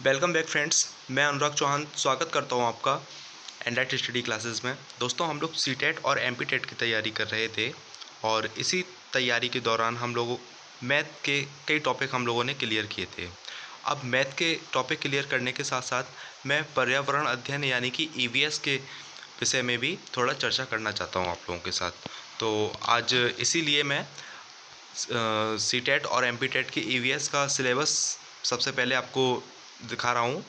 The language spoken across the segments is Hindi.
Welcome back friends. मैं अनुराग चौहान स्वागत करता हूं आपका एंड्रॉइड स्टडी क्लासेस में। दोस्तों, हम लोग सीटेट और एमपीटेट की तैयारी कर रहे थे और इसी तैयारी के दौरान हम लोगों मैथ के कई टॉपिक हम लोगों ने क्लियर किए थे। अब मैथ के टॉपिक क्लियर करने के साथ साथ मैं पर्यावरण अध्ययन यानी कि ईवीएस के विषय में भी थोड़ा चर्चा करना चाहता हूं आप लोगों के साथ। तो आज इसीलिए मैं सीटेट और एमपीटेट की ईवीएस का सिलेबस सबसे पहले आपको दिखा रहा हूँ,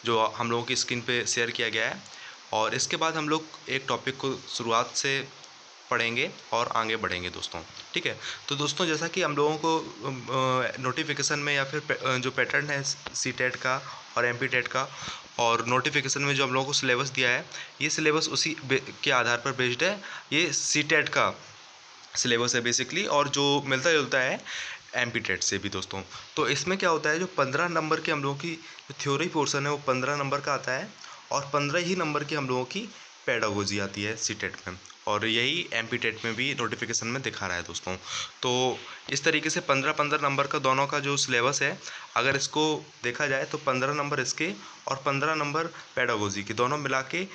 जो हम लोगों की स्क्रीन पे शेयर किया गया है। और इसके बाद हम लोग एक टॉपिक को शुरुआत से पढ़ेंगे और आगे बढ़ेंगे दोस्तों। ठीक है। तो दोस्तों, जैसा कि हम लोगों को नोटिफिकेशन में या फिर जो पैटर्न है सीटेट का और एमपीटेट का, और नोटिफिकेशन में जो हम लोगों को सिलेबस दिया है, ये सिलेबस उसी के आधार पर बेस्ड है। ये सीटेट का सिलेबस है बेसिकली, और जो मिलता जुलता है एमपीटेट से भी दोस्तों। तो इसमें क्या होता है, जो 15 नंबर के हम लोगों की जो थ्योरी पोर्शन है वो 15 नंबर का आता है, और 15 ही नंबर की हम लोगों की पेडागोजी आती है सीटेट में, और यही एमपीटेट में भी नोटिफिकेशन में दिखा रहा है दोस्तों। तो इस तरीके से 15-15 नंबर का दोनों का जो सिलेबस है, अगर इसको देखा जाए तो 15 नंबर इसके और 15 नंबर पेडागोजी के, दोनों मिला के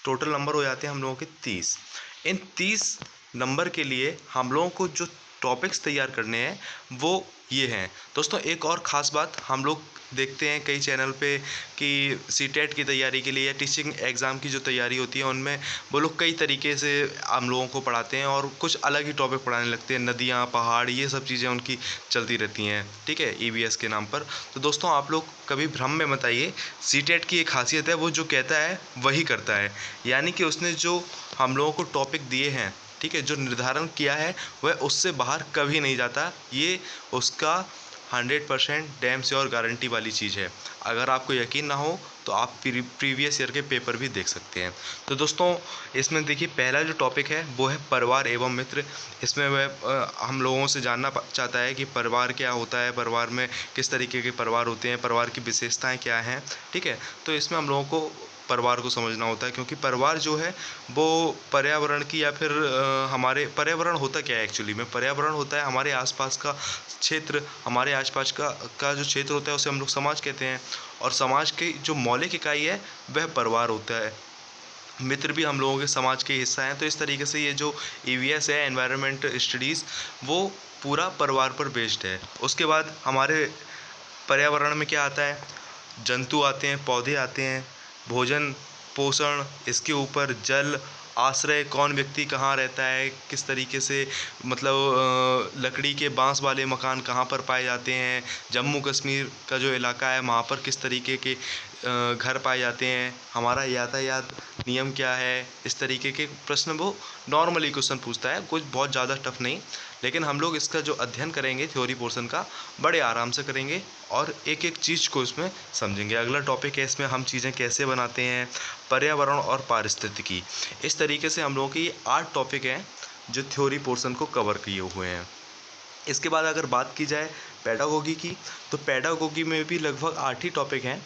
टोटल नंबर हो जाते हैं हम लोगों के 30। इन 30 नंबर के लिए हम लोगों को जो टॉपिक्स तैयार करने हैं वो ये हैं दोस्तों। एक और ख़ास बात, हम लोग देखते हैं कई चैनल पे कि सीटेट की तैयारी के लिए या टीचिंग एग्ज़ाम की जो तैयारी होती है उनमें वो लोग कई तरीके से हम लोगों को पढ़ाते हैं और कुछ अलग ही टॉपिक पढ़ाने लगते हैं। नदियाँ, पहाड़, ये सब चीज़ें उनकी चलती रहती हैं, ठीक है, ईवीएस के नाम पर। तो दोस्तों, आप लोग कभी भ्रम में मत आइए। सीटेट की एक खासियत है, वो जो कहता है वही करता है। यानी कि उसने जो हम लोगों को टॉपिक दिए हैं, ठीक है, जो निर्धारण किया है, वह उससे बाहर कभी नहीं जाता। ये उसका 100% डैम श्योर गारंटी वाली चीज़ है। अगर आपको यकीन ना हो तो आप प्रीवियस ईयर के पेपर भी देख सकते हैं। तो दोस्तों, इसमें देखिए, पहला जो टॉपिक है वो है परिवार एवं मित्र। इसमें वह हम लोगों से जानना चाहता है कि परिवार क्या होता है, परिवार में किस तरीके के परिवार होते हैं, परिवार की विशेषताएं क्या हैं। ठीक है। तो इसमें हम लोगों को परिवार को समझना होता है, क्योंकि परिवार जो है वो पर्यावरण की, या फिर हमारे पर्यावरण होता क्या है एक्चुअली में। पर्यावरण होता है हमारे आसपास का क्षेत्र, हमारे आसपास का जो क्षेत्र होता है उसे हम लोग समाज कहते हैं, और समाज की जो मौलिक इकाई है वह परिवार होता है। मित्र भी हम लोगों के समाज के हिस्सा हैं। तो इस तरीके से ये जो ईवीएस है, एनवायरनमेंट स्टडीज़, वो पूरा परिवार पर बेस्ड है। उसके बाद हमारे पर्यावरण में क्या आता है, जंतु आते हैं, पौधे आते हैं, भोजन पोषण, इसके ऊपर जल, आश्रय, कौन व्यक्ति कहाँ रहता है, किस तरीके से, मतलब लकड़ी के बांस वाले मकान कहाँ पर पाए जाते हैं, जम्मू कश्मीर का जो इलाका है वहाँ पर किस तरीके के घर पाए जाते हैं, हमारा यातायात नियम क्या है। इस तरीके के प्रश्न वो नॉर्मली क्वेश्चन पूछता है, कुछ बहुत ज़्यादा टफ नहीं। लेकिन हम लोग इसका जो अध्ययन करेंगे थ्योरी पोर्शन का, बड़े आराम से करेंगे और एक एक चीज़ को इसमें समझेंगे। अगला टॉपिक है, इसमें हम चीज़ें कैसे बनाते हैं, पर्यावरण और पारिस्थितिकी। इस तरीके से हम लोगों की 8 टॉपिक हैं जो थ्योरी पोर्शन को कवर किए हुए हैं। इसके बाद अगर बात की जाए पेडागोगी की, तो पेडागोगी में भी लगभग 8 ही टॉपिक हैं।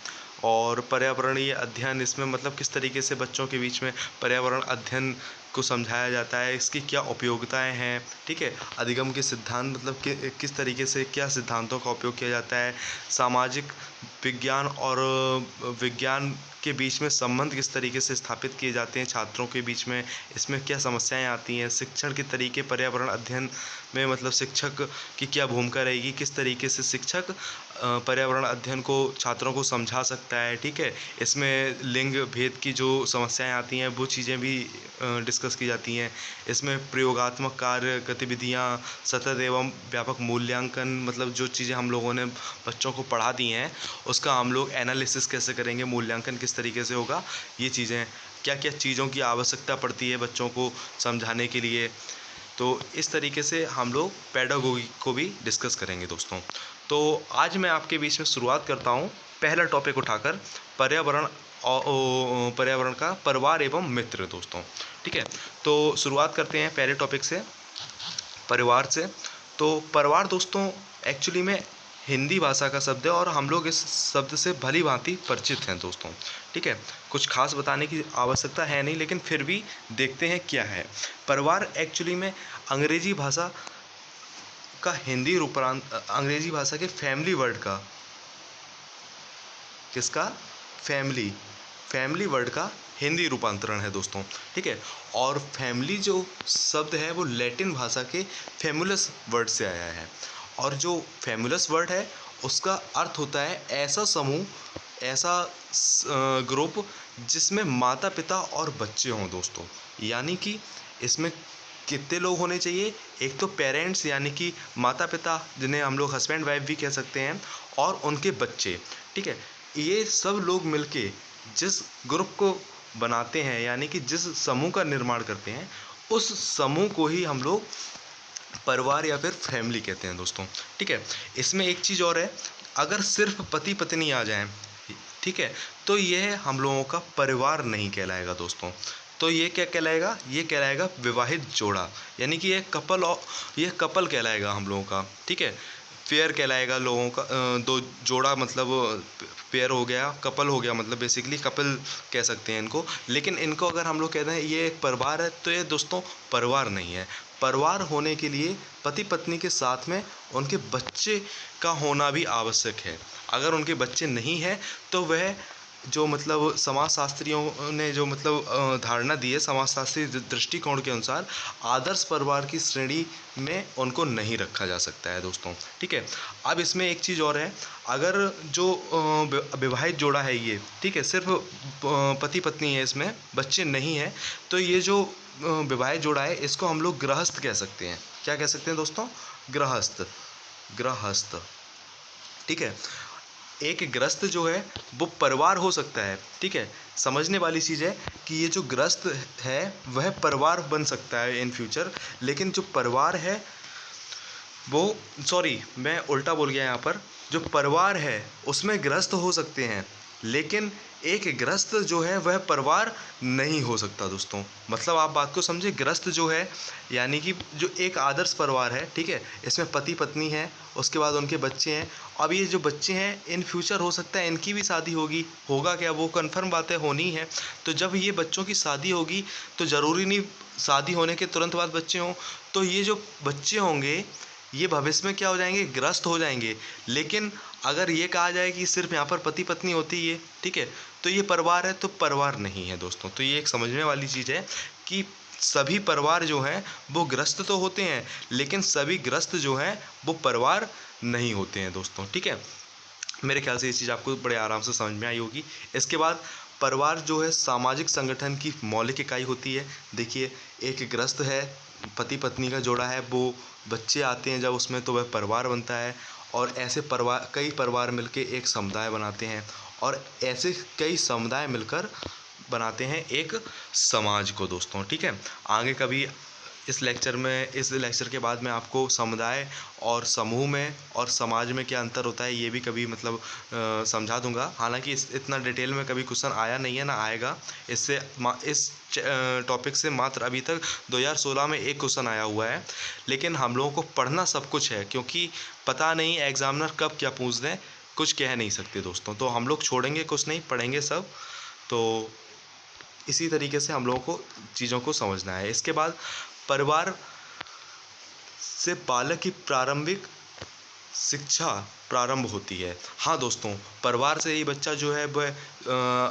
और पर्यावरणीय अध्ययन, इसमें मतलब किस तरीके से बच्चों के बीच में पर्यावरण अध्ययन को समझाया जाता है, इसकी क्या उपयोगिताएं हैं, ठीक है। अधिगम के सिद्धांत, मतलब किस तरीके से क्या सिद्धांतों का उपयोग किया जाता है। सामाजिक विज्ञान और विज्ञान के बीच में संबंध किस तरीके से स्थापित किए जाते हैं छात्रों के बीच में, इसमें क्या समस्याएं आती हैं। शिक्षण के तरीके पर्यावरण अध्ययन में, मतलब शिक्षक की क्या भूमिका रहेगी, किस तरीके से शिक्षक पर्यावरण अध्ययन को छात्रों को समझा सकता है, ठीक है। इसमें लिंग भेद की जो समस्याएं आती हैं वो चीज़ें भी डिस्कस की जाती हैं। इसमें प्रयोगात्मक कार्य, गतिविधियां, सतत एवं व्यापक मूल्यांकन, मतलब जो चीज़ें हम लोगों ने बच्चों को पढ़ा दी हैं उसका हम लोग एनालिसिस कैसे करेंगे, मूल्यांकन किस तरीके से होगा, ये चीज़ें, क्या क्या चीज़ों की आवश्यकता पड़ती है बच्चों को समझाने के लिए। तो इस तरीके से हम लोग पेडागोगी को भी डिस्कस करेंगे दोस्तों। तो आज मैं आपके बीच में शुरुआत करता हूँ पहला टॉपिक उठाकर, पर्यावरण और पर्यावरण का परिवार एवं मित्र दोस्तों। ठीक है। तो शुरुआत करते हैं पहले टॉपिक से, परिवार से। तो परिवार दोस्तों एक्चुअली में हिंदी भाषा का शब्द है, और हम लोग इस शब्द से भली भांति परिचित हैं दोस्तों। ठीक है। कुछ खास बताने की आवश्यकता है नहीं, लेकिन फिर भी देखते हैं क्या है। परिवार एक्चुअली में अंग्रेजी भाषा का हिंदी रूपांतर, अंग्रेजी भाषा के फैमिली वर्ड का किसका? फैमिली। फैमिली वर्ड का हिंदी रूपांतरण है दोस्तों, ठीक है। और फैमिली जो शब्द है वो लैटिन भाषा के फैमुलस वर्ड से आया है, और जो फैमुलस वर्ड है उसका अर्थ होता है ऐसा समूह, ऐसा ग्रुप जिसमें माता पिता और बच्चे हों दोस्तों। यानी कि इसमें कितने लोग होने चाहिए? एक तो पेरेंट्स यानी कि माता पिता, जिन्हें हम लोग हस्बैंड वाइफ भी कह सकते हैं, और उनके बच्चे, ठीक है। ये सब लोग मिलके जिस ग्रुप को बनाते हैं, यानी कि जिस समूह का निर्माण करते हैं, उस समूह को ही हम लोग परिवार या फिर फैमिली कहते हैं दोस्तों, ठीक है। इसमें एक चीज़ और है, अगर सिर्फ पति पत्नी आ जाएं, ठीक है, तो यह हम लोगों का परिवार नहीं कहलाएगा दोस्तों। तो ये क्या कहलाएगा? ये कहलाएगा विवाहित जोड़ा, यानी कि ये कपल कहलाएगा हम लोगों का, ठीक है। पेयर कहलाएगा लोगों का, दो जोड़ा मतलब पेयर हो गया, कपल हो गया, मतलब बेसिकली कपल कह सकते हैं इनको। लेकिन इनको अगर हम लोग कहते हैं ये एक परिवार है, तो ये दोस्तों परिवार नहीं है। परिवार होने के लिए पति पत्नी के साथ में उनके बच्चे का होना भी आवश्यक है। अगर उनके बच्चे नहीं हैं तो वह जो मतलब समाजशास्त्रियों ने जो मतलब धारणा दी है, समाजशास्त्री दृष्टिकोण के अनुसार आदर्श परिवार की श्रेणी में उनको नहीं रखा जा सकता है दोस्तों, ठीक है। अब इसमें एक चीज़ और है, अगर जो विवाहित जोड़ा है ये, ठीक है, सिर्फ पति पत्नी है, इसमें बच्चे नहीं हैं, तो ये जो विवाहित जोड़ा है इसको हम लोग गृहस्थ कह सकते हैं। क्या कह सकते हैं दोस्तों? गृहस्थ। गृहस्थ, ठीक है। एक गृहस्थ जो है वो परिवार हो सकता है, ठीक है। समझने वाली चीज़ है कि ये जो गृहस्थ है वह परिवार बन सकता है इन फ्यूचर, लेकिन जो परिवार है वो, सॉरी मैं उल्टा बोल गया यहाँ पर, जो परिवार है उसमें गृहस्थ हो सकते हैं, लेकिन एक गृहस्थ जो है वह परिवार नहीं हो सकता दोस्तों। मतलब आप बात को समझे, गृहस्थ जो है यानी कि जो एक आदर्श परिवार है, ठीक है, इसमें पति पत्नी है, उसके बाद उनके बच्चे हैं। अब ये जो बच्चे हैं इन फ्यूचर हो सकता है इनकी भी शादी होगी, होगा क्या, वो कन्फर्म बातें होनी है। तो जब ये बच्चों की शादी होगी तो ज़रूरी नहीं शादी होने के तुरंत बाद बच्चे हों, तो ये जो बच्चे होंगे ये भविष्य में क्या हो जाएंगे? ग्रस्त हो जाएंगे। लेकिन अगर ये कहा जाए कि सिर्फ यहाँ पर पति पत्नी होती है, ठीक है, तो ये परिवार है, तो परिवार नहीं है दोस्तों। तो ये एक समझने वाली चीज़ है कि सभी परिवार जो हैं वो ग्रस्त तो होते हैं, लेकिन सभी ग्रस्त जो हैं वो परिवार नहीं होते हैं दोस्तों, ठीक है। मेरे ख्याल से ये चीज़ आपको बड़े आराम से समझ में आई होगी। इसके बाद परिवार जो है सामाजिक संगठन की मौलिक इकाई होती है। देखिए, एक गृहस्थ है, पति पत्नी का जोड़ा है, वो बच्चे आते हैं जब उसमें, तो वह परिवार बनता है। और ऐसे परिवार, कई परिवार मिलके एक समुदाय बनाते हैं, और ऐसे कई समुदाय मिलकर बनाते हैं एक समाज को दोस्तों, ठीक है। आगे कभी इस लेक्चर के बाद मैं आपको समुदाय और समूह में और समाज में क्या अंतर होता है ये भी कभी मतलब समझा दूंगा। हालांकि इतना डिटेल में कभी क्वेश्चन आया नहीं है, ना आएगा। इस टॉपिक से मात्र अभी तक 2016 में एक क्वेश्चन आया हुआ है, लेकिन हम लोगों को पढ़ना सब कुछ है, क्योंकि पता नहीं एग्जामिनर कब क्या पूछ दें, कुछ कह नहीं सकते दोस्तों। तो हम लोग छोड़ेंगे कुछ नहीं, पढ़ेंगे सब। तो इसी तरीके से हम लोगों को चीज़ों को समझना है। इसके बाद परिवार से बालक की प्रारंभिक शिक्षा प्रारंभ होती है। हाँ दोस्तों, परिवार से ही बच्चा जो है वह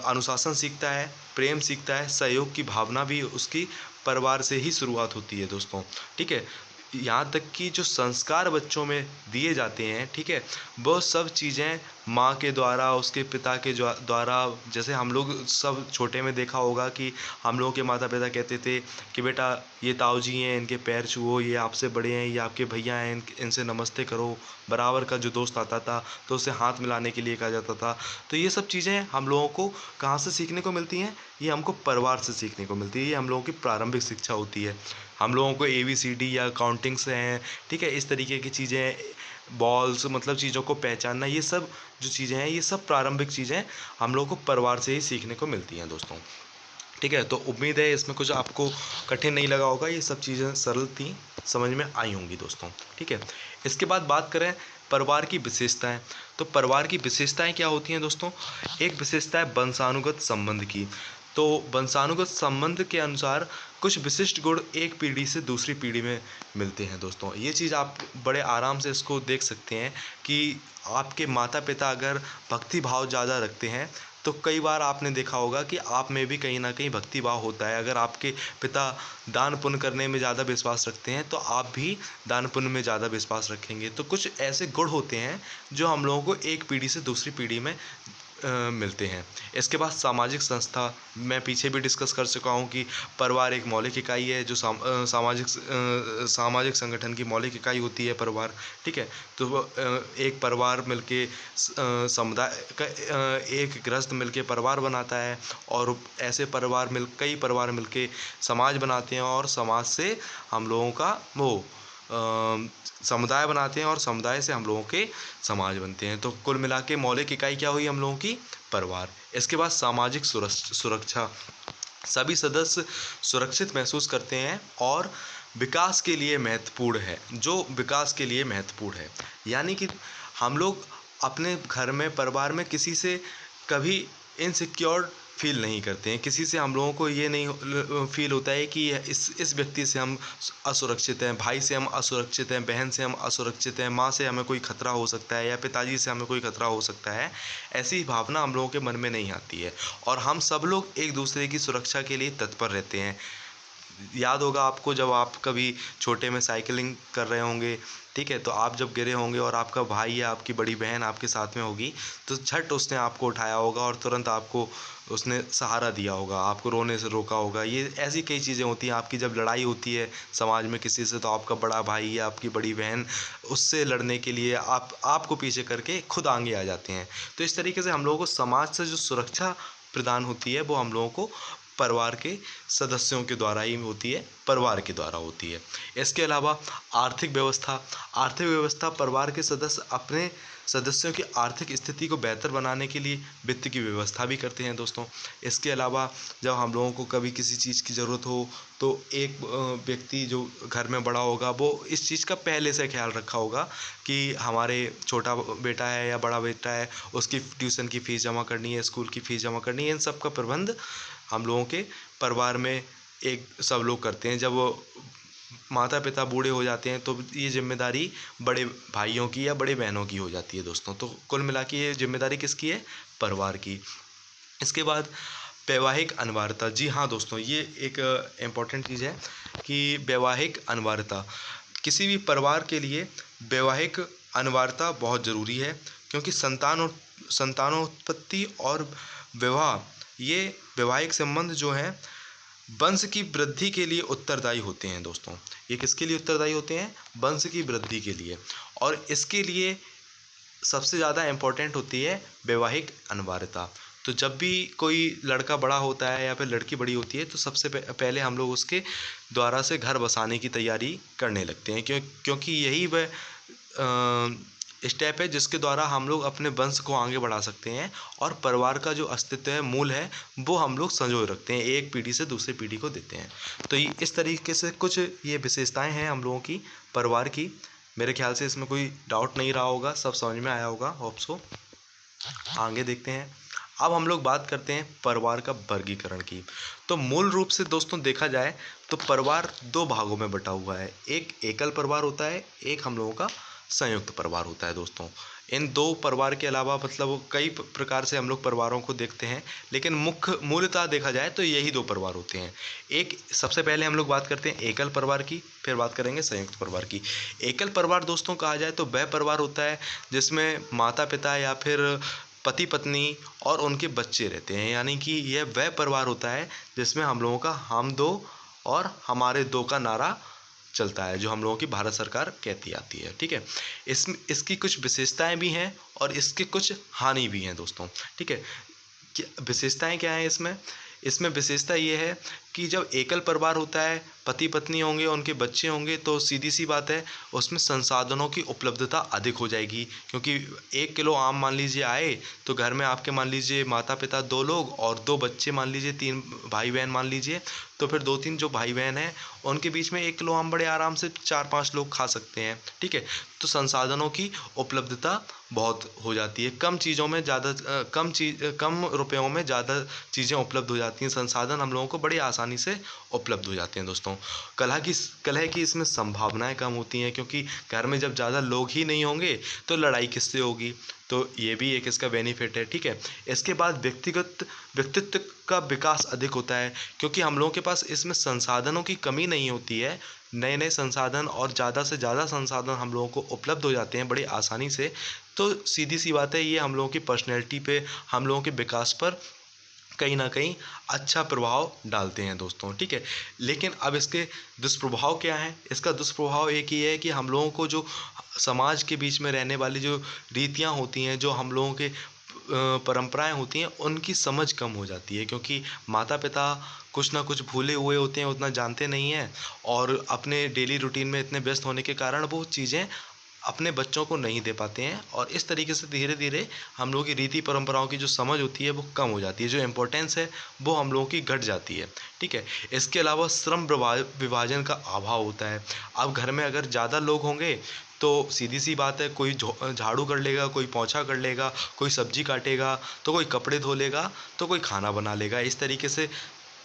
अनुशासन सीखता है, प्रेम सीखता है, सहयोग की भावना भी उसकी परिवार से ही शुरुआत होती है दोस्तों, ठीक है। यहाँ तक कि जो संस्कार बच्चों में दिए जाते हैं, ठीक है, वो सब चीज़ें माँ के द्वारा, उसके पिता के द्वारा। जैसे हम लोग सब छोटे में देखा होगा कि हम लोगों के माता पिता कहते थे कि बेटा ये ताऊ जी हैं, इनके पैर छुओ, ये आपसे बड़े हैं, ये आपके भैया हैं, इनसे नमस्ते करो। बराबर का जो दोस्त आता था तो उसे हाथ मिलाने के लिए कहा जाता था। तो ये सब चीज़ें हम लोगों को कहाँ से सीखने को मिलती हैं? ये हमको परिवार से सीखने को मिलती है। ये हम लोगों की प्रारंभिक शिक्षा होती है। हम लोगों को ABCD या काउंटिंग से हैं, ठीक है, इस तरीके की चीज़ें, बॉल्स मतलब चीज़ों को पहचानना, ये सब जो चीज़ें हैं, ये सब प्रारंभिक चीज़ें हम लोगों को परिवार से ही सीखने को मिलती हैं दोस्तों, ठीक है। तो उम्मीद है इसमें कुछ आपको कठिन नहीं लगा होगा, ये सब चीज़ें सरल थी, समझ में आई होंगी दोस्तों, ठीक है। इसके बाद बात करें परिवार की विशेषताएं, तो परिवार की विशेषताएं क्या होती हैं दोस्तों? एक विशेषता है वंशानुगत संबंध की। तो वंशानुगत संबंध के अनुसार कुछ विशिष्ट गुण एक पीढ़ी से दूसरी पीढ़ी में मिलते हैं दोस्तों। ये चीज़ आप बड़े आराम से इसको देख सकते हैं कि आपके माता पिता अगर भक्ति भाव ज़्यादा रखते हैं तो कई बार आपने देखा होगा कि आप में भी कहीं ना कहीं भक्ति भाव होता है। अगर आपके पिता दान पुण्य करने में ज़्यादा विश्वास रखते हैं तो आप भी दान पुण्य में ज़्यादा विश्वास रखेंगे। तो कुछ ऐसे गुण होते हैं जो हम लोगों को एक पीढ़ी से दूसरी पीढ़ी में मिलते हैं। इसके बाद सामाजिक संस्था, मैं पीछे भी डिस्कस कर चुका हूँ कि परिवार एक मौलिक इकाई है जो सामाजिक संगठन की मौलिक इकाई होती है परिवार, ठीक है। तो वो एक परिवार मिलके समुदाय का एक गृहस्थ मिलके परिवार बनाता है और ऐसे कई परिवार मिलके समाज बनाते हैं और समाज से हम लोगों का समुदाय बनाते हैं और समुदाय से हम लोगों के समाज बनते हैं। तो कुल मिला के मौलिक इकाई क्या हुई हम लोगों की? परिवार। इसके बाद सामाजिक सुरक्षा, सभी सदस्य सुरक्षित महसूस करते हैं और विकास के लिए महत्वपूर्ण है, जो विकास के लिए महत्वपूर्ण है। यानी कि हम लोग अपने घर में परिवार में किसी से कभी इनसिक्योर फील नहीं करते हैं। किसी से हम लोगों को ये नहीं फील होता है कि इस व्यक्ति से हम असुरक्षित हैं, भाई से हम असुरक्षित हैं, बहन से हम असुरक्षित हैं, माँ से हमें कोई खतरा हो सकता है या पिताजी से हमें कोई खतरा हो सकता है। ऐसी भावना हम लोगों के मन में नहीं आती है और हम सब लोग एक दूसरे की सुरक्षा के लिए तत्पर रहते हैं। याद होगा आपको जब आप कभी छोटे में साइकिलिंग कर रहे होंगे, ठीक है, तो आप जब गिरे होंगे और आपका भाई या आपकी बड़ी बहन आपके साथ में होगी तो झट उसने आपको उठाया होगा और तुरंत आपको उसने सहारा दिया होगा, आपको रोने से रोका होगा। ये ऐसी कई चीज़ें होती हैं। आपकी जब लड़ाई होती है समाज में किसी से तो आपका बड़ा भाई या आपकी बड़ी बहन उससे लड़ने के लिए आपको पीछे करके खुद आगे आ जाते हैं। तो इस तरीके से हम लोगों को समाज से जो सुरक्षा प्रदान होती है वो हम लोगों को परिवार के सदस्यों के द्वारा ही होती है, परिवार के द्वारा होती है। इसके अलावा आर्थिक व्यवस्था परिवार के सदस्य अपने सदस्यों की आर्थिक स्थिति को बेहतर बनाने के लिए वित्त की व्यवस्था भी करते हैं दोस्तों। इसके अलावा जब हम लोगों को कभी किसी चीज़ की ज़रूरत हो तो एक व्यक्ति जो घर में बड़ा होगा वो इस चीज़ का पहले से ख्याल रखा होगा कि हमारे छोटा बेटा है या बड़ा बेटा है, उसकी ट्यूशन की फ़ीस जमा करनी है, स्कूल की फ़ीस जमा करनी है। इन सब का प्रबंध हम लोगों के परिवार में एक सब लोग करते हैं। जब माता पिता बूढ़े हो जाते हैं तो ये जिम्मेदारी बड़े भाइयों की या बड़े बहनों की हो जाती है दोस्तों। तो कुल मिला के ये जिम्मेदारी किसकी है? परिवार की। इसके बाद वैवाहिक अनिवार्यता। जी हाँ दोस्तों, ये एक इम्पॉर्टेंट चीज़ है कि वैवाहिक अनिवार्यता किसी भी परिवार के लिए वैवाहिक अनिवार्यता बहुत ज़रूरी है, क्योंकि संतानोत्पत्ति और विवाह, ये वैवाहिक संबंध जो हैं वंश की वृद्धि के लिए उत्तरदायी होते हैं दोस्तों। ये किसके लिए उत्तरदायी होते हैं? वंश की वृद्धि के लिए। और इसके लिए सबसे ज़्यादा इम्पोर्टेंट होती है वैवाहिक अनिवार्यता। तो जब भी कोई लड़का बड़ा होता है या फिर लड़की बड़ी होती है तो सबसे पहले हम लोग उसके द्वारा से घर बसाने की तैयारी करने लगते हैं, क्योंकि यही वह स्टेप है जिसके द्वारा हम लोग अपने वंश को आगे बढ़ा सकते हैं और परिवार का जो अस्तित्व है, मूल है, वो हम लोग संजोए रखते हैं, एक पीढ़ी से दूसरी पीढ़ी को देते हैं। तो इस तरीके से कुछ ये विशेषताएं हैं हम लोगों की परिवार की। मेरे ख्याल से इसमें कोई डाउट नहीं रहा होगा, सब समझ में आया होगा, होप सो। आगे देखते हैं। अब हम लोग बात करते हैं परिवार का वर्गीकरण की। तो मूल रूप से दोस्तों देखा जाए तो परिवार दो भागों में बटा हुआ है। एक एकल परिवार होता है, एक हम लोगों का संयुक्त परिवार होता है दोस्तों। इन दो परिवार के अलावा मतलब कई प्रकार से हम लोग परिवारों को देखते हैं, लेकिन मुख्य मूलतः देखा जाए तो यही दो परिवार होते हैं। एक, सबसे पहले हम लोग बात करते हैं एकल परिवार की, फिर बात करेंगे संयुक्त परिवार की। एकल परिवार दोस्तों कहा जाए तो वह परिवार होता है जिसमें माता पिता या फिर पति पत्नी और उनके बच्चे रहते हैं। यानी कि यह वह परिवार होता है जिसमें हम लोगों का हम दो और हमारे दो का नारा चलता है, जो हम लोगों की भारत सरकार कहती आती है, ठीक है। इसकी कुछ विशेषताएं भी हैं और इसके कुछ हानि भी हैं दोस्तों, ठीक है। विशेषताएं क्या हैं इसमें विशेषता ये है कि जब एकल परिवार होता है, पति पत्नी होंगे, उनके बच्चे होंगे, तो सीधी सी बात है उसमें संसाधनों की उपलब्धता अधिक हो जाएगी। क्योंकि 1 किलो आम मान लीजिए आए तो घर में आपके मान लीजिए माता पिता 2 लोग और 2 बच्चे मान लीजिए, 3 भाई बहन मान लीजिए, तो फिर 2-3 जो भाई बहन हैं उनके बीच में 1 किलो आम बड़े आराम से 4-5 लोग खा सकते हैं, ठीक है। तो संसाधनों की उपलब्धता बहुत हो जाती है। कम रुपयों में ज़्यादा चीज़ें उपलब्ध हो जाती हैं, संसाधन हम लोगों को बड़ी आसानी से उपलब्ध हो जाते हैं दोस्तों। कलह की इसमें संभावनाएं कम होती हैं, क्योंकि घर में जब ज़्यादा लोग ही नहीं होंगे तो लड़ाई किससे होगी। तो ये भी एक इसका बेनिफिट है, ठीक है। इसके बाद व्यक्तित्व का विकास अधिक होता है, क्योंकि हम लोगों के पास इसमें संसाधनों की कमी नहीं होती है। नए नए संसाधन और ज़्यादा से ज़्यादा संसाधन हम लोगों को उपलब्ध हो जाते हैं बड़ी आसानी से। तो सीधी सी बात है, ये हम लोगों की पर्सनैलिटी पे, हम लोगों के विकास पर कहीं ना कहीं अच्छा प्रभाव डालते हैं दोस्तों, ठीक है। लेकिन अब इसके दुष्प्रभाव क्या हैं? इसका दुष्प्रभाव एक ही है कि हम लोगों को जो समाज के बीच में रहने वाली जो रीतियां होती हैं, जो हम लोगों के परंपराएं होती हैं, उनकी समझ कम हो जाती है, क्योंकि माता पिता कुछ ना कुछ भूले हुए होते हैं, उतना जानते नहीं हैं, और अपने डेली रूटीन में इतने व्यस्त होने के कारण वो चीज़ें अपने बच्चों को नहीं दे पाते हैं, और इस तरीके से धीरे धीरे हम लोगों की रीति परंपराओं की जो समझ होती है वो कम हो जाती है, जो इम्पोर्टेंस है वो हम लोगों की घट जाती है, ठीक है। इसके अलावा श्रम विभाजन का अभाव होता है। अब घर में अगर ज़्यादा लोग होंगे तो सीधी सी बात है, कोई झाड़ू कर लेगा, कोई पोंछा कर लेगा, कोई सब्जी काटेगा, तो कोई कपड़े धो लेगा, तो कोई खाना बना लेगा। इस तरीके से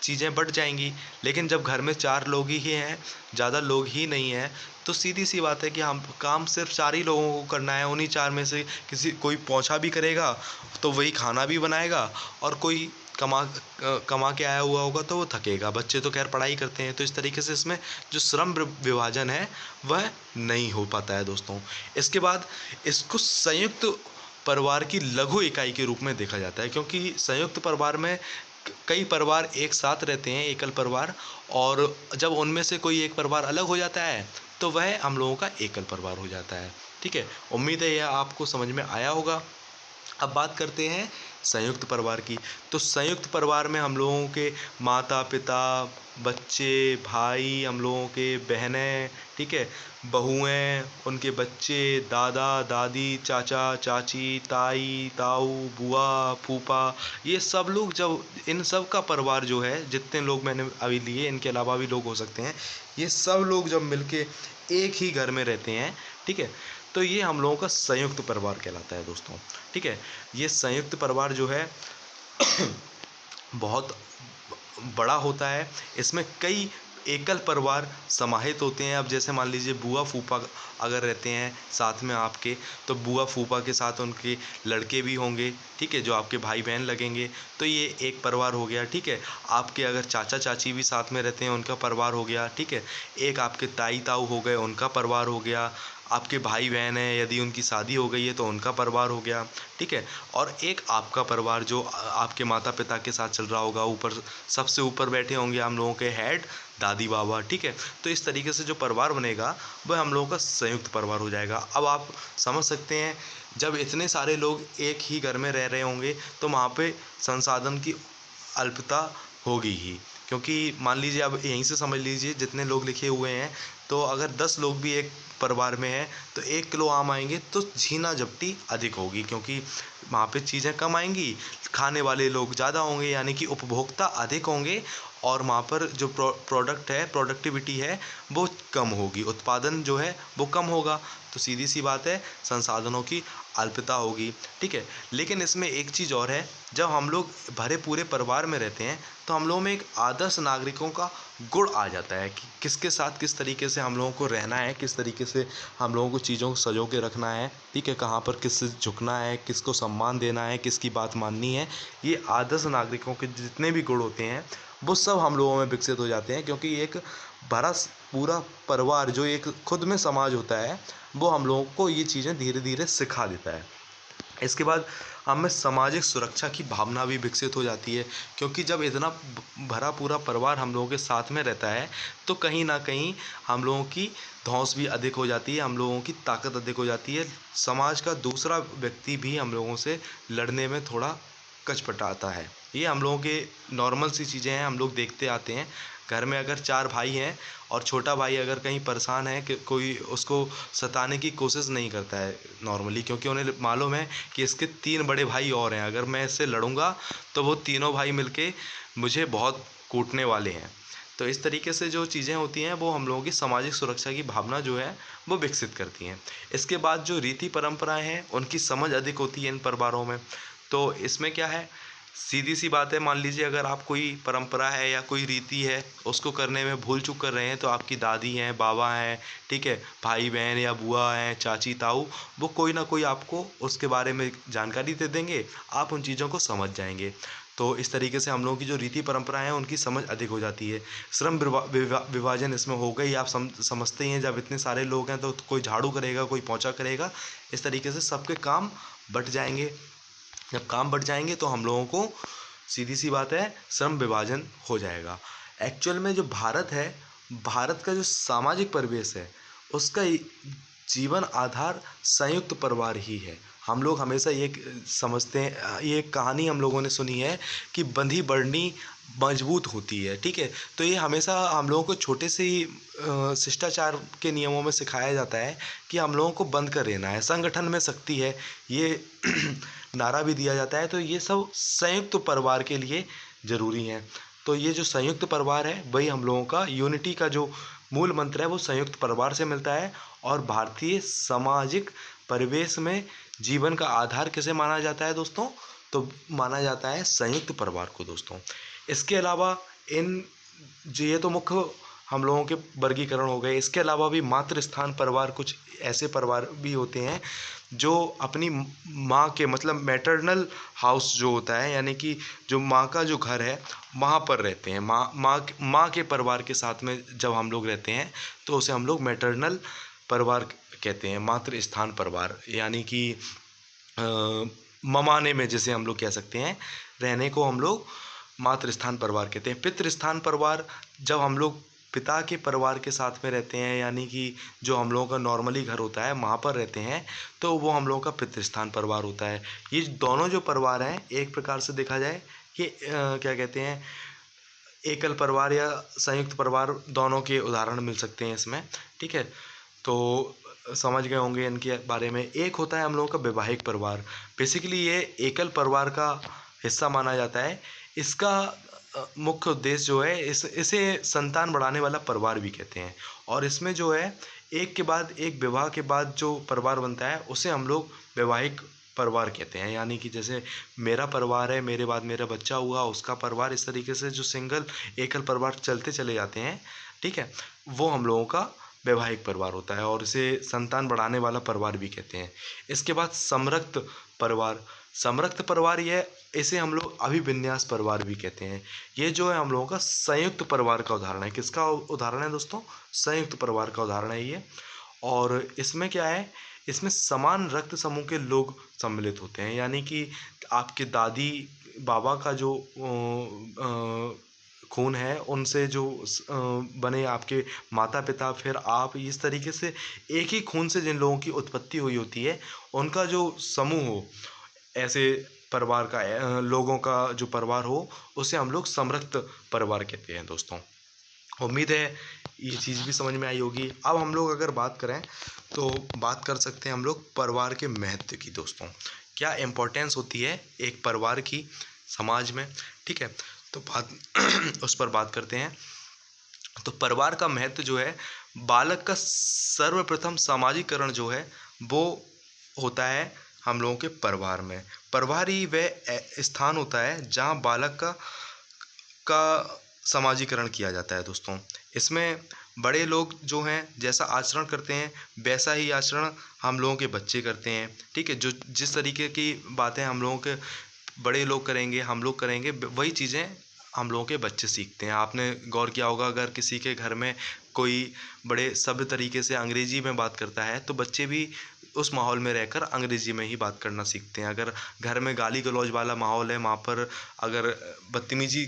चीज़ें बढ़ जाएंगी। लेकिन जब घर में 4 लोग ही हैं, ज़्यादा लोग ही नहीं हैं, तो सीधी सी बात है कि हम काम सिर्फ 4 ही लोगों को करना है। उन्हीं 4 में से कोई पोंछा भी करेगा तो वही खाना भी बनाएगा, और कोई कमा के आया हुआ होगा तो वो थकेगा। बच्चे तो खैर पढ़ाई करते हैं, तो इस तरीके से इसमें जो श्रम विभाजन है वह नहीं हो पाता है दोस्तों। इसके बाद इसको संयुक्त परिवार की लघु इकाई के रूप में देखा जाता है, क्योंकि संयुक्त परिवार में कई परिवार एक साथ रहते हैं, एकल परिवार, और जब उनमें से कोई एक परिवार अलग हो जाता है तो वह हम लोगों का एकल परिवार हो जाता है, ठीक है। उम्मीद है यह आपको समझ में आया होगा। अब बात करते हैं संयुक्त परिवार की। तो संयुक्त परिवार में हम लोगों के माता पिता, बच्चे, भाई, हम लोगों के बहनें, ठीक है, बहुएं, उनके बच्चे, दादा दादी, चाचा चाची, ताई ताऊ, बुआ फूफा, ये सब लोग, जब इन सब का परिवार जो है, जितने लोग मैंने अभी लिए, इनके अलावा भी लोग हो सकते हैं, ये सब लोग जब मिलके एक ही घर में रहते हैं, ठीक है, तो ये हम लोगों का संयुक्त परिवार कहलाता है दोस्तों, ठीक है। ये संयुक्त परिवार जो है बहुत बड़ा होता है। इसमें कई एकल परिवार समाहित होते हैं। अब जैसे मान लीजिए बुआ फूफा अगर रहते हैं साथ में आपके, तो बुआ फूफा के साथ उनके लड़के भी होंगे, ठीक है, जो आपके भाई बहन लगेंगे, तो ये एक परिवार हो गया, ठीक है। आपके अगर चाचा चाची भी साथ में रहते हैं, उनका परिवार हो गया, ठीक है। एक आपके ताई ताऊ हो गए, उनका परिवार हो गया। आपके भाई बहन हैं, यदि उनकी शादी हो गई है तो उनका परिवार हो गया, ठीक है। और एक आपका परिवार जो आपके माता पिता के साथ चल रहा होगा, ऊपर सबसे ऊपर बैठे होंगे हम लोगों के हेड, दादी बाबा, ठीक है। तो इस तरीके से जो परिवार बनेगा वह हम लोगों का संयुक्त परिवार हो जाएगा। अब आप समझ सकते हैं, जब इतने सारे लोग एक ही घर में रह रहे होंगे तो वहाँ पे संसाधन की अल्पता होगी ही, क्योंकि मान लीजिए, अब यहीं से समझ लीजिए, जितने लोग लिखे हुए हैं, तो अगर 10 लोग भी एक परिवार में हैं तो 1 किलो आम आएंगे तो झीना झपटी अधिक होगी, क्योंकि वहाँ पे चीज़ें कम आएंगी, खाने वाले लोग ज़्यादा होंगे, यानी कि उपभोक्ता अधिक होंगे, और वहाँ पर जो प्रोडक्ट है, प्रोडक्टिविटी है, वो कम होगी, उत्पादन जो है वो कम होगा। तो सीधी सी बात है, संसाधनों की अल्पता होगी, ठीक है। लेकिन इसमें एक चीज़ और है, जब हम लोग भरे पूरे परिवार में रहते हैं तो हम लोगों में एक आदर्श नागरिकों का गुण आ जाता है कि किसके साथ किस तरीके से हम लोगों को रहना है, किस तरीके से हम लोगों को चीज़ों को सँजो के रखना है, ठीक है, कहाँ पर किससे झुकना है, किसको सम्मान देना है, किसकी बात माननी है। ये आदर्श नागरिकों के जितने भी गुण होते हैं वो सब हम लोगों में विकसित हो जाते हैं, क्योंकि एक भरा पूरा परिवार जो एक खुद में समाज होता है, वो हम लोगों को ये चीज़ें धीरे धीरे सिखा देता है। इसके बाद हमें सामाजिक सुरक्षा की भावना भी विकसित हो जाती है, क्योंकि जब इतना भरा पूरा परिवार हम लोगों के साथ में रहता है तो कहीं ना कहीं हम लोगों की धौंस भी अधिक हो जाती है, हम लोगों की ताकत अधिक हो जाती है। समाज का दूसरा व्यक्ति भी हम लोगों से लड़ने में थोड़ा कचपटाता है। ये हम लोगों के नॉर्मल सी चीज़ें हैं, हम लोग देखते आते हैं। घर में अगर 4 भाई हैं और छोटा भाई अगर कहीं परेशान है, कि कोई उसको सताने की कोशिश नहीं करता है नॉर्मली, क्योंकि उन्हें मालूम है कि इसके 3 बड़े भाई और हैं, अगर मैं इससे लड़ूंगा तो वो तीनों भाई मिलके मुझे बहुत कूटने वाले हैं। तो इस तरीके से जो चीज़ें होती हैं वो हम लोगों की सामाजिक सुरक्षा की भावना जो है वो विकसित करती हैं। इसके बाद जो रीति परंपराएं हैं उनकी समझ अधिक होती है इन परिवारों में। तो इसमें क्या है, सीधी सी बात है, मान लीजिए अगर आप कोई परंपरा है या कोई रीति है उसको करने में भूल चूक कर रहे हैं, तो आपकी दादी हैं, बाबा हैं, ठीक है, भाई बहन या बुआ हैं, चाची ताऊ, वो कोई ना कोई आपको उसके बारे में जानकारी दे देंगे, आप उन चीज़ों को समझ जाएंगे। तो इस तरीके से हम लोगों की जो रीति परंपराएं हैं उनकी समझ अधिक हो जाती है। श्रम विभाजन इसमें हो गई, आप समझते ही हैं, जब इतने सारे लोग हैं तो कोई झाड़ू करेगा, कोई पोंछा करेगा, इस तरीके से सबके काम बँट जाएंगे। जब काम बढ़ जाएंगे तो हम लोगों को सीधी सी बात है श्रम विभाजन हो जाएगा। एक्चुअल में जो भारत है, भारत का जो सामाजिक परिवेश है उसका जीवन आधार संयुक्त परिवार ही है। हम लोग हमेशा ये समझते हैं, ये कहानी हम लोगों ने सुनी है कि बंधी बढ़नी मजबूत होती है, ठीक है। तो ये हमेशा हम लोगों को छोटे से ही शिष्टाचार के नियमों में सिखाया जाता है कि हम लोगों को बंध कर रहना है, संगठन में शक्ति है, ये नारा भी दिया जाता है। तो ये सब संयुक्त परिवार के लिए ज़रूरी हैं। तो ये जो संयुक्त परिवार है वही हम लोगों का यूनिटी का जो मूल मंत्र है वो संयुक्त परिवार से मिलता है। और भारतीय सामाजिक परिवेश में जीवन का आधार किसे माना जाता है दोस्तों? तो माना जाता है संयुक्त परिवार को दोस्तों। इसके अलावा इन जो ये तो मुख्य हम लोगों के वर्गीकरण हो गए। इसके अलावा भी मातृ स्थान परिवार, कुछ ऐसे परिवार भी होते हैं जो अपनी माँ के मतलब मैटरनल हाउस जो होता है, यानी कि जो माँ का जो घर है वहाँ पर रहते हैं। माँ के परिवार के साथ में जब हम लोग रहते हैं तो उसे हम लोग मैटरनल परिवार कहते हैं, मातृ स्थान परिवार, यानी कि ममाने में जैसे हम लोग कह सकते हैं, रहने को हम लोग मातृ स्थान परिवार कहते हैं। पितृ स्थान परिवार जब हम लोग पिता के परिवार के साथ में रहते हैं, यानी कि जो हम लोगों का नॉर्मली घर होता है वहाँ पर रहते हैं, तो वो हम लोगों का पितृस्थान परिवार होता है। ये दोनों जो परिवार हैं एक प्रकार से देखा जाए ये क्या कहते हैं, एकल परिवार या संयुक्त परिवार, दोनों के उदाहरण मिल सकते हैं इसमें, ठीक है। तो समझ गए होंगे इनके बारे में। एक होता है हम लोगों का वैवाहिक परिवार। बेसिकली ये एकल परिवार का हिस्सा माना जाता है। इसका मुख्य उद्देश्य जो है इसे संतान बढ़ाने वाला परिवार भी कहते हैं। और इसमें जो है एक के बाद एक विवाह के बाद जो परिवार बनता है उसे हम लोग वैवाहिक परिवार कहते हैं। यानी कि जैसे मेरा परिवार है, मेरे बाद मेरा बच्चा हुआ, उसका परिवार, इस तरीके से जो सिंगल एकल परिवार चलते चले जाते हैं, ठीक है, वो हम लोगों का वैवाहिक परिवार होता है और इसे संतान बढ़ाने वाला परिवार भी कहते हैं। इसके बाद समरक्त परिवार। समरक्त परिवार ये इसे हम लोग अभिविन्यास परिवार भी कहते हैं। ये जो है हम लोगों का संयुक्त परिवार का उदाहरण है। किसका उदाहरण है दोस्तों? संयुक्त परिवार का उदाहरण है ये। और इसमें क्या है, इसमें समान रक्त समूह के लोग सम्मिलित होते हैं। यानी कि आपके दादी बाबा का जो खून है, उनसे जो बने आपके माता पिता, फिर आप, इस तरीके से एक ही खून से जिन लोगों की उत्पत्ति हुई होती है उनका जो समूह हो, ऐसे परिवार का लोगों का जो परिवार हो उसे हम लोग समरक्त परिवार कहते हैं दोस्तों। उम्मीद है ये चीज़ भी समझ में आई होगी। अब हम लोग अगर बात करें तो बात कर सकते हैं हम लोग परिवार के महत्व की दोस्तों। क्या इम्पोर्टेंस होती है एक परिवार की समाज में, ठीक है। तो बात उस पर बात करते हैं। तो परिवार का महत्व जो है, बालक का सर्वप्रथम सामाजिकरण जो है वो होता है हम लोगों के परिवार में। परिवार ही वह स्थान होता है जहाँ बालक का समाजीकरण किया जाता है दोस्तों। इसमें बड़े लोग जो हैं जैसा आचरण करते हैं वैसा ही आचरण हम लोगों के बच्चे करते हैं, ठीक है। जो जिस तरीके की बातें हम लोगों के बड़े लोग करेंगे, हम लोग करेंगे, वही चीज़ें हम लोगों के बच्चे सीखते हैं। आपने गौर किया होगा, अगर किसी के घर में कोई बड़े सभ्य तरीके से अंग्रेजी में बात करता है तो बच्चे भी उस माहौल में रहकर अंग्रेजी में ही बात करना सीखते हैं। अगर घर में गाली गलौज वाला माहौल है, वहाँ पर अगर बदतमीजी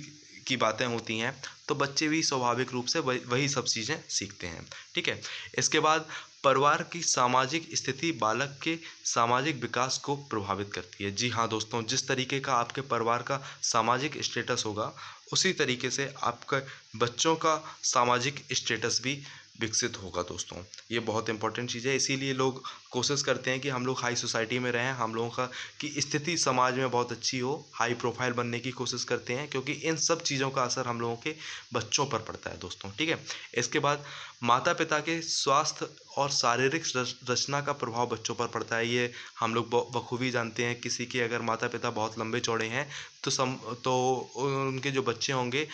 की बातें होती हैं तो बच्चे भी स्वाभाविक रूप से वही सब चीज़ें सीखते हैं, ठीक है। इसके बाद परिवार की सामाजिक स्थिति बालक के सामाजिक विकास को प्रभावित करती है। जी हाँ दोस्तों, जिस तरीके का आपके परिवार का सामाजिक स्टेटस होगा उसी तरीके से आपके बच्चों का सामाजिक स्टेटस भी विकसित होगा दोस्तों। ये बहुत इंपॉर्टेंट चीज़ है, इसीलिए लोग कोशिश करते हैं कि हम लोग हाई सोसाइटी में रहें, हम लोगों का की स्थिति समाज में बहुत अच्छी हो, हाई प्रोफाइल बनने की कोशिश करते हैं, क्योंकि इन सब चीज़ों का असर हम लोगों के बच्चों पर पड़ता है दोस्तों, ठीक है। इसके बाद माता पिता के स्वास्थ्य और शारीरिक रचना का प्रभाव बच्चों पर पड़ता है। ये हम लोग बखूबी जानते हैं। किसी के अगर माता पिता बहुत लंबे चौड़े हैं तो उनके जो बच्चे होंगे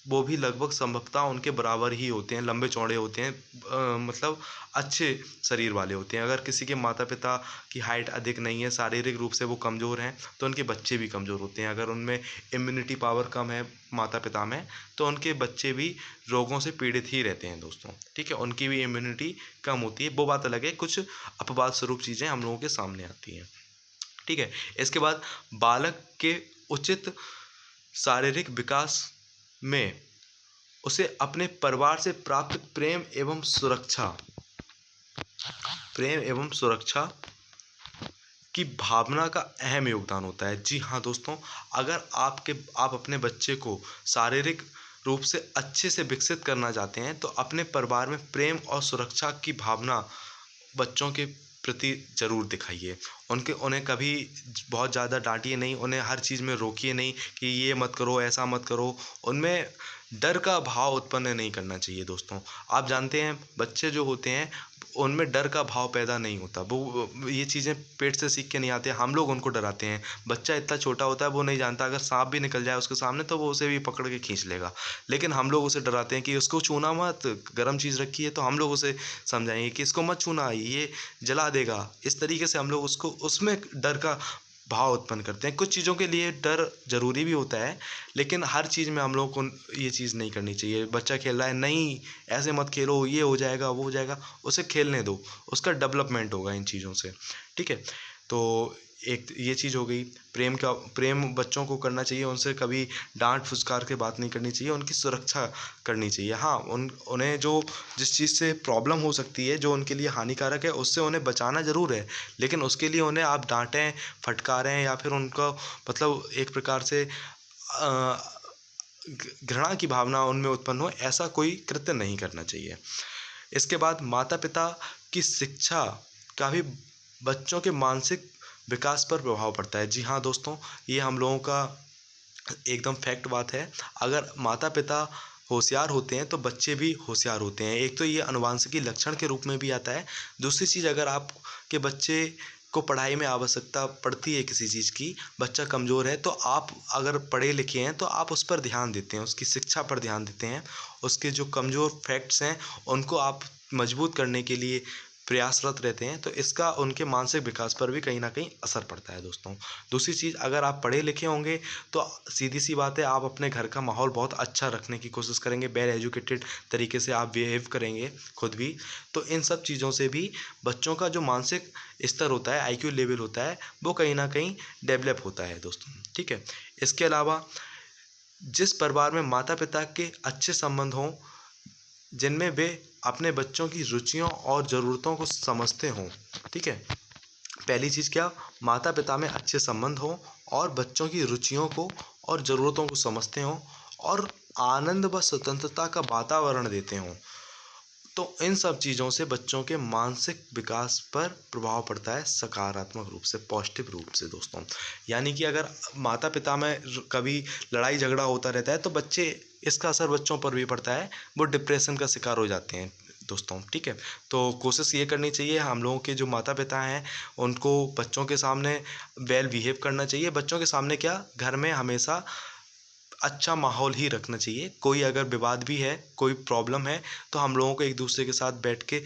वो भी लगभग संभवतः उनके बराबर ही होते हैं, लंबे चौड़े होते हैं, मतलब अच्छे शरीर वाले होते हैं। अगर किसी के माता पिता की हाइट अधिक नहीं है, शारीरिक रूप से वो कमज़ोर हैं, तो उनके बच्चे भी कमज़ोर होते हैं। अगर उनमें इम्यूनिटी पावर कम है माता पिता में, तो उनके बच्चे भी रोगों से पीड़ित ही रहते हैं दोस्तों, ठीक है। उनकी भी इम्यूनिटी कम होती है, वो बात अलग है। कुछ अपवाद स्वरूप चीज़ें हम लोगों के सामने आती हैं, ठीक है। इसके बाद बालक के उचित शारीरिक विकास में उसे अपने परिवार से प्राप्त प्रेम एवं सुरक्षा की भावना का अहम योगदान होता है। जी हाँ दोस्तों, अगर आप अपने बच्चे को शारीरिक रूप से अच्छे से विकसित करना चाहते हैं, तो अपने परिवार में प्रेम और सुरक्षा की भावना बच्चों के प्रति ज़रूर दिखाइए। उन्हें कभी बहुत ज़्यादा डांटिए नहीं, उन्हें हर चीज़ में रोकिए नहीं कि ये मत करो, ऐसा मत करो। उनमें डर का भाव उत्पन्न नहीं करना चाहिए दोस्तों। आप जानते हैं बच्चे जो होते हैं उनमें डर का भाव पैदा नहीं होता, वो ये चीज़ें पेट से सीख के नहीं आते, हम लोग उनको डराते हैं। बच्चा इतना छोटा होता है, वो नहीं जानता, अगर सांप भी निकल जाए उसके सामने तो वो उसे भी पकड़ के खींच लेगा। लेकिन हम लोग उसे डराते हैं कि उसको छूना मत, गर्म चीज़ रखी है, तो हम लोग उसे समझाएंगे कि इसको मत छूना, ये जला देगा। इस तरीके से हम लोग उसको उसमें डर का भाव उत्पन्न करते हैं। कुछ चीज़ों के लिए डर ज़रूरी भी होता है, लेकिन हर चीज़ में हम लोगों को ये चीज़ नहीं करनी चाहिए। बच्चा खेल रहा है, नहीं ऐसे मत खेलो, ये हो जाएगा, वो हो जाएगा, उसे खेलने दो, उसका डेवलपमेंट होगा इन चीज़ों से, ठीक है। तो एक ये चीज़ हो गई। प्रेम बच्चों को करना चाहिए, उनसे कभी डांट फुसकार के बात नहीं करनी चाहिए, उनकी सुरक्षा करनी चाहिए। हाँ, उन्हें जो जिस चीज़ से प्रॉब्लम हो सकती है, जो उनके लिए हानिकारक है, उससे उन्हें बचाना ज़रूर है, लेकिन उसके लिए उन्हें आप डांटें, फटकारें या फिर उनको मतलब एक प्रकार से घृणा की भावना उनमें उत्पन्न हो, ऐसा कोई कृत्य नहीं करना चाहिए। इसके बाद माता पिता की शिक्षा का भी बच्चों के मानसिक विकास पर प्रभाव पड़ता है। जी हाँ दोस्तों, ये हम लोगों का एकदम फैक्ट बात है। अगर माता पिता होशियार होते हैं तो बच्चे भी होशियार होते हैं। एक तो ये आनुवंशिकी लक्षण के रूप में भी आता है। दूसरी चीज़, अगर आपके बच्चे को पढ़ाई में आवश्यकता पड़ती है किसी चीज़ की, बच्चा कमज़ोर है, तो आप अगर पढ़े लिखे हैं तो आप उस पर ध्यान देते हैं, उसकी शिक्षा पर ध्यान देते हैं। उसके जो कमज़ोर फैक्ट्स हैं उनको आप मजबूत करने के लिए प्रयासरत रहते हैं, तो इसका उनके मानसिक विकास पर भी कहीं न कहीं असर पड़ता है दोस्तों। दूसरी चीज़, अगर आप पढ़े लिखे होंगे तो सीधी सी बात है, आप अपने घर का माहौल बहुत अच्छा रखने की कोशिश करेंगे, वेल एजुकेटेड तरीके से आप बिहेव करेंगे खुद भी। तो इन सब चीज़ों से भी बच्चों का जो मानसिक स्तर होता है, आईक्यू लेवल होता है, वो कहीं न कहीं डेवलप होता है दोस्तों, ठीक है। इसके अलावा जिस परिवार में माता पिता के अच्छे संबंध हों, जिनमें वे अपने बच्चों की रुचियों और ज़रूरतों को समझते हों, ठीक है। पहली चीज़ क्या, माता पिता में अच्छे संबंध हों और बच्चों की रुचियों को और ज़रूरतों को समझते हों और आनंद व स्वतंत्रता का वातावरण देते हों, तो इन सब चीज़ों से बच्चों के मानसिक विकास पर प्रभाव पड़ता है सकारात्मक रूप से, पॉजिटिव रूप से दोस्तों। यानी कि अगर माता पिता में कभी लड़ाई झगड़ा होता रहता है तो बच्चे, इसका असर बच्चों पर भी पड़ता है, वो डिप्रेशन का शिकार हो जाते हैं दोस्तों, ठीक है। तो कोशिश ये करनी चाहिए, हम लोगों के जो माता पिता हैं उनको बच्चों के सामने वेल बिहेव करना चाहिए। बच्चों के सामने क्या, घर में हमेशा अच्छा माहौल ही रखना चाहिए। कोई अगर विवाद भी है, कोई प्रॉब्लम है, तो हम लोगों को एक दूसरे के साथ बैठ के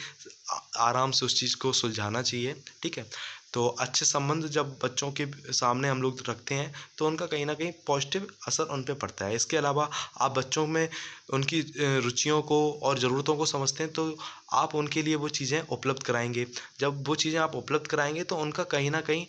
आराम से उस चीज़ को सुलझाना चाहिए, ठीक है। तो अच्छे संबंध जब बच्चों के सामने हम लोग रखते हैं तो उनका कहीं न कहीं पॉजिटिव असर उन पे पड़ता है। इसके अलावा आप बच्चों में उनकी रुचियों को और ज़रूरतों को समझते हैं, तो आप उनके लिए वो चीज़ें उपलब्ध कराएँगे। जब वो चीज़ें आप उपलब्ध कराएँगे तो उनका कहीं न कहीं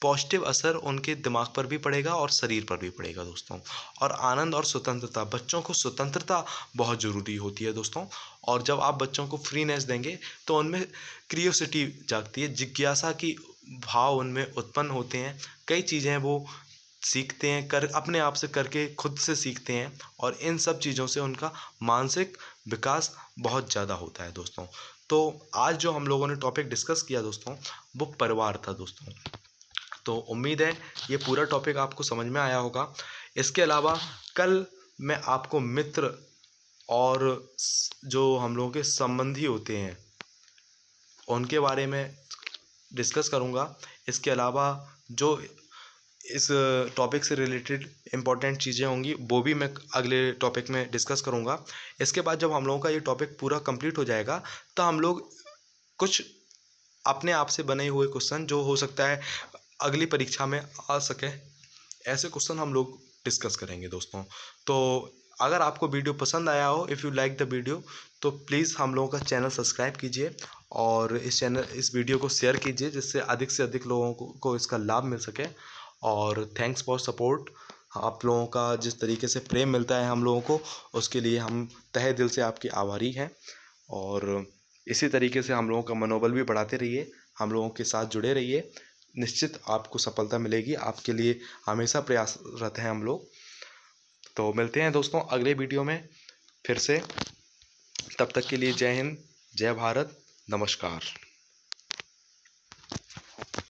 पॉजिटिव असर उनके दिमाग पर भी पड़ेगा और शरीर पर भी पड़ेगा दोस्तों। और आनंद और स्वतंत्रता, बच्चों को स्वतंत्रता बहुत ज़रूरी होती है दोस्तों। और जब आप बच्चों को फ्रीनेस देंगे तो उनमें क्रियोसिटी जागती है, जिज्ञासा की भाव उनमें उत्पन्न होते हैं। कई चीज़ें वो सीखते हैं, कर अपने आप से करके खुद से सीखते हैं, और इन सब चीज़ों से उनका मानसिक विकास बहुत ज़्यादा होता है दोस्तों। तो आज जो हम लोगों ने टॉपिक डिस्कस किया दोस्तों, वो परिवार था दोस्तों। तो उम्मीद है ये पूरा टॉपिक आपको समझ में आया होगा। इसके अलावा कल मैं आपको मित्र और जो हम लोगों के संबंधी होते हैं उनके बारे में डिस्कस करूँगा। इसके अलावा जो इस टॉपिक से रिलेटेड इम्पॉर्टेंट चीज़ें होंगी वो भी मैं अगले टॉपिक में डिस्कस करूँगा। इसके बाद जब हम लोगों का ये टॉपिक पूरा कंप्लीट हो जाएगा तो हम लोग कुछ अपने आप से बने हुए क्वेश्चन जो हो सकता है अगली परीक्षा में आ सके, ऐसे क्वेश्चन हम लोग डिस्कस करेंगे दोस्तों। तो अगर आपको वीडियो पसंद आया हो, if you like the video, तो प्लीज़ हम लोगों का चैनल सब्सक्राइब कीजिए और इस वीडियो को शेयर कीजिए जिससे अधिक से अधिक लोगों को इसका लाभ मिल सके। और थैंक्स फॉर सपोर्ट। आप लोगों का जिस तरीके से प्रेम मिलता है हम लोगों को, उसके लिए हम तहे दिल से आपके आभारी हैं। और इसी तरीके से हम लोगों का मनोबल भी बढ़ाते रहिए, हम लोगों के साथ जुड़े रहिए, निश्चित आपको सफलता मिलेगी। आपके लिए हमेशा प्रयासरत हैं हम लोग। तो मिलते हैं दोस्तों अगले वीडियो में फिर से। तब तक के लिए जय हिंद, जय भारत, नमस्कार।